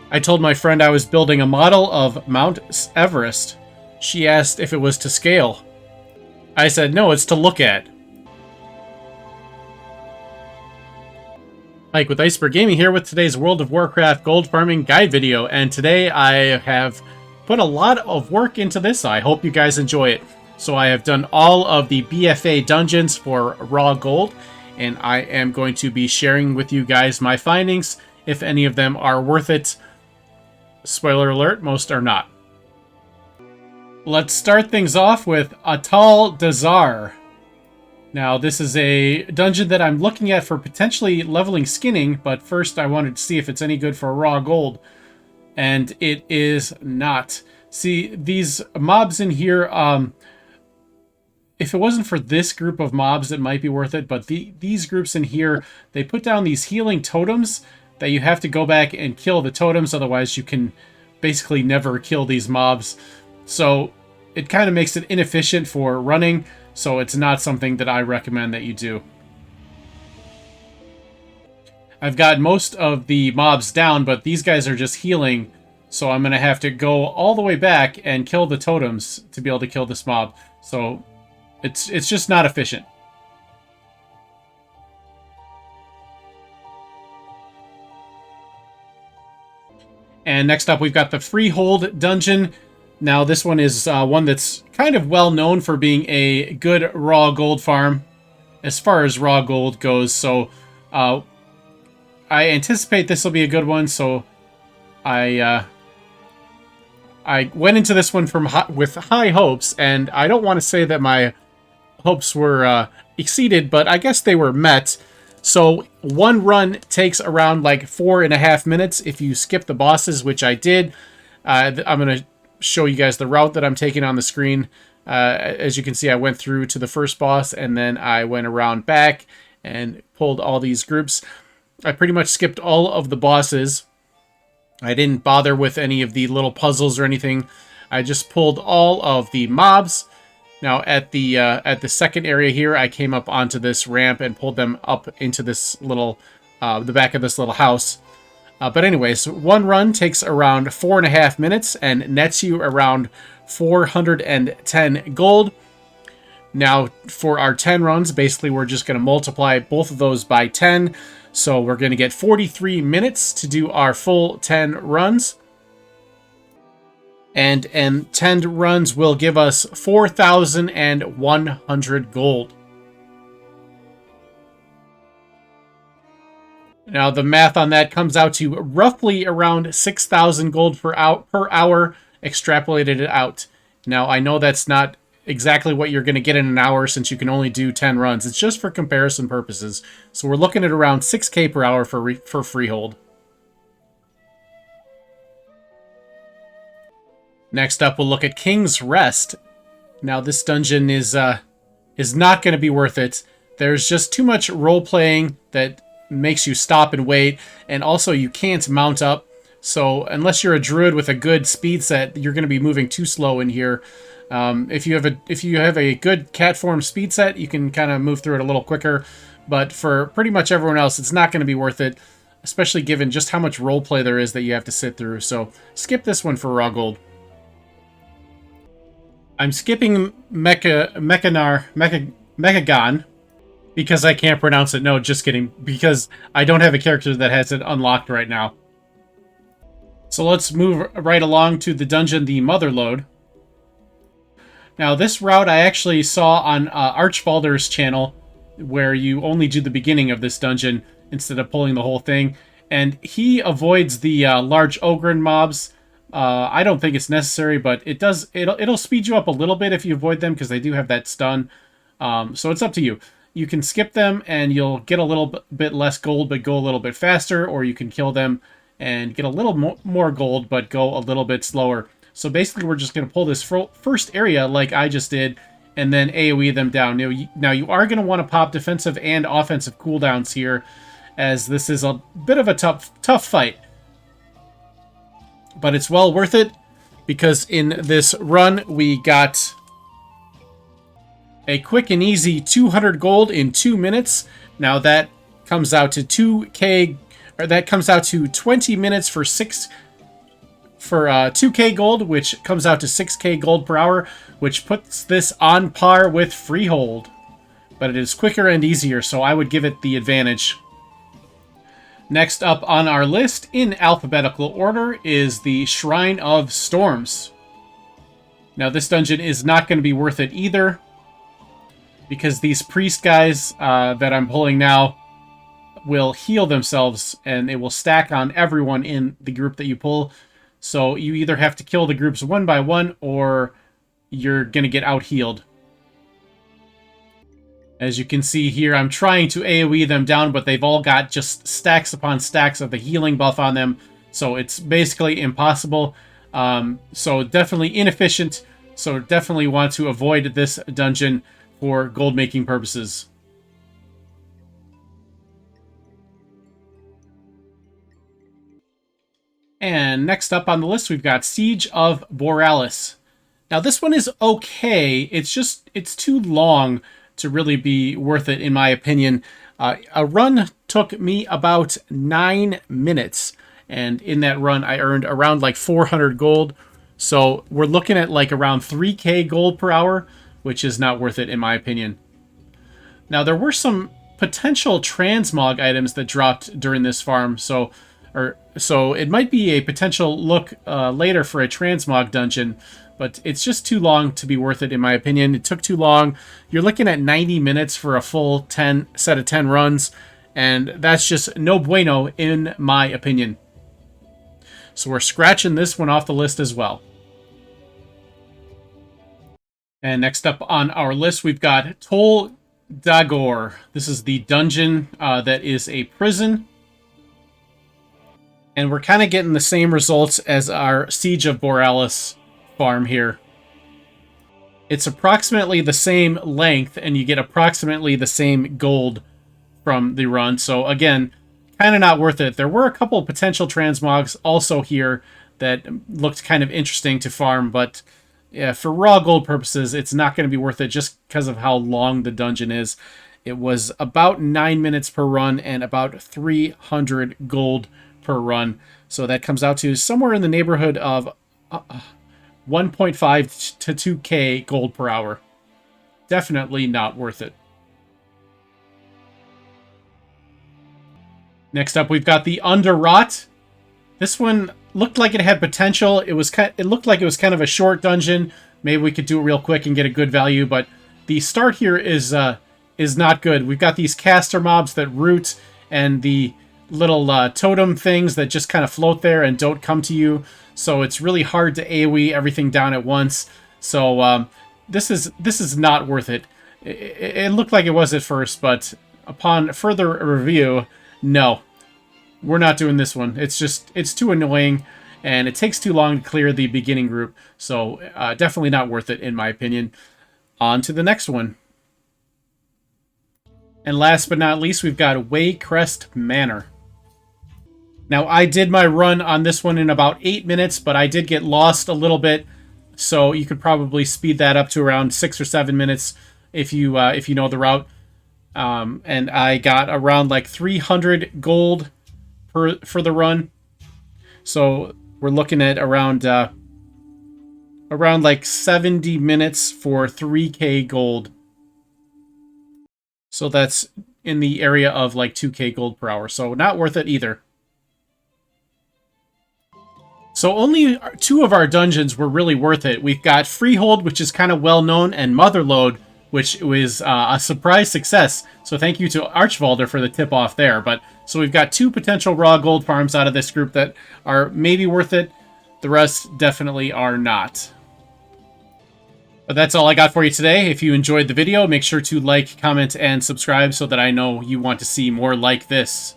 I told my friend I was building a model of Mount Everest. She asked if it was to scale. I said, no, it's to look at. Mike with Iceberg Gaming here with today's World of Warcraft gold farming guide video, and today I have put a lot of work into this. I hope you guys enjoy it. So I have done all of the BFA dungeons for raw gold, and I am going to be sharing with you guys my findings, if any of them are worth it. Spoiler alert, most are not. Let's start things off with ALL the. Now, this is a dungeon that I'm looking at for potentially leveling skinning, but first I wanted to see if it's any good for raw gold. And it is not. See, these mobs in here, if it wasn't for this group of mobs, it might be worth it, but these groups in here, they put down these healing totems that you have to go back and kill the totems, otherwise you can basically never kill these mobs. So it kind of makes it inefficient for running, so it's not something that I recommend that you do. I've got most of the mobs down, but these guys are just healing, so I'm going to have to go all the way back and kill the totems to be able to kill this mob. So it's just not efficient. And next up, we've got the Freehold dungeon. Now, this one is one that's kind of well known for being a good raw gold farm as far as raw gold goes. So I anticipate this will be a good one. So I went into this one with high hopes, and I don't want to say that my hopes were exceeded, but I guess they were met. So one run takes around like 4.5 minutes if you skip the bosses, which I did. I'm going to show you guys the route that I'm taking on the screen. As you can see, I went through to the first boss, and then I went around back and pulled all these groups. I pretty much skipped all of the bosses. I didn't bother with any of the little puzzles or anything. I just pulled all of the mobs. Now, at the second area here, I came up onto this ramp and pulled them up into this little, the back of this little house. But anyways, one run takes around 4.5 minutes and nets you around 410 gold. Now, for our 10 runs, basically we're just going to multiply both of those by 10. So we're going to get 43 minutes to do our full 10 runs. And 10 runs will give us 4,100 gold. Now, the math on that comes out to roughly around 6,000 gold per hour, extrapolated it out. Now, I know that's not exactly what you're going to get in an hour since you can only do 10 runs. It's just for comparison purposes. So we're looking at around 6k per hour for Freehold. Next up, we'll look at King's Rest. Now, this dungeon is not going to be worth it. There's just too much role-playing that makes you stop and wait, and also you can't mount up. So unless you're a druid with a good speed set, you're going to be moving too slow in here. If you have a good cat form speed set, you can kind of move through it a little quicker. But for pretty much everyone else, it's not going to be worth it, especially given just how much roleplay there is that you have to sit through. So skip this one for raw gold. I'm skipping Mechagon because I can't pronounce it. No, just kidding. Because I don't have a character that has it unlocked right now. So let's move right along to the dungeon, the Motherload. Now, this route I actually saw on Archbalder's channel, where you only do the beginning of this dungeon instead of pulling the whole thing. And he avoids the large Ogren mobs. I don't think it's necessary, but it'll speed you up a little bit if you avoid them, because they do have that stun. So it's up to you. You can skip them and you'll get a little bit less gold, but go a little bit faster, or you can kill them and get a little more gold, but go a little bit slower. So basically, we're just going to pull this first area like I just did, and then AoE them down. Now you are going to want to pop defensive and offensive cooldowns here, as this is a bit of a tough fight. But it's well worth it, because in this run, we got a quick and easy 200 gold in 2 minutes. Now that comes out to 2k, or that comes out to 20 minutes for 6 for 2k gold, which comes out to 6k gold per hour, which puts this on par with Freehold. But it is quicker and easier, so I would give it the advantage. Next up on our list, in alphabetical order, is the Shrine of Storms. Now, this dungeon is not going to be worth it either, because these priest guys that I'm pulling now will heal themselves, and it will stack on everyone in the group that you pull. So you either have to kill the groups one by one, or you're going to get out-healed. As you can see here, I'm trying to AoE them down, but they've all got just stacks upon stacks of the healing buff on them. So it's basically impossible. So definitely inefficient. So definitely want to avoid this dungeon for gold making purposes. And next up on the list, we've got Siege of Borealis. Now this one is okay. It's too long to really be worth it, in my opinion. A run took me about 9 minutes, and in that run I earned around like 400 gold. So we're looking at like around 3k gold per hour, which is not worth it in my opinion. Now there were some potential transmog items that dropped during this farm, so it might be a potential look later for a transmog dungeon, but it's just too long to be worth it in my opinion. It took too long. You're looking at 90 minutes for a full set of 10 runs, and that's just no bueno in my opinion. So we're scratching this one off the list as well. And next up on our list, we've got Tol Dagor. This is the dungeon that is a prison. And we're kind of getting the same results as our Siege of Borealis farm here. It's approximately the same length, and you get approximately the same gold from the run. So again, kind of not worth it. There were a couple of potential transmogs also here that looked kind of interesting to farm, but yeah, for raw gold purposes, it's not going to be worth it just because of how long the dungeon is. It was about 9 minutes per run and about 300 gold per run. So that comes out to somewhere in the neighborhood of 1.5 to 2k gold per hour. Definitely not worth it. Next up, we've got the Underrot. This one looked like it had potential. It looked like it was kind of a short dungeon. Maybe we could do it real quick and get a good value, but the start here is not good. We've got these caster mobs that root, and the little totem things that just kind of float there and don't come to you. So it's really hard to AoE everything down at once. So this is not worth it. It looked like it was at first, but upon further review, no. We're not doing this one. It's too annoying, and it takes too long to clear the beginning group. So definitely not worth it in my opinion. On to the next one. And last but not least, we've got Crest Manor. Now, I did my run on this one in about 8 minutes, but I did get lost a little bit, so you could probably speed that up to around 6 or 7 minutes if you know the route. And I got around like 300 gold for the run, so we're looking at around like 70 minutes for 3k gold. So that's in the area of like 2k gold per hour, so not worth it either. So only 2 of our dungeons were really worth it. We've got Freehold, which is kind of well-known, and Motherload, which was a surprise success. So thank you to Archvalder for the tip-off there. But so we've got 2 potential raw gold farms out of this group that are maybe worth it. The rest definitely are not. But that's all I got for you today. If you enjoyed the video, make sure to like, comment, and subscribe so that I know you want to see more like this.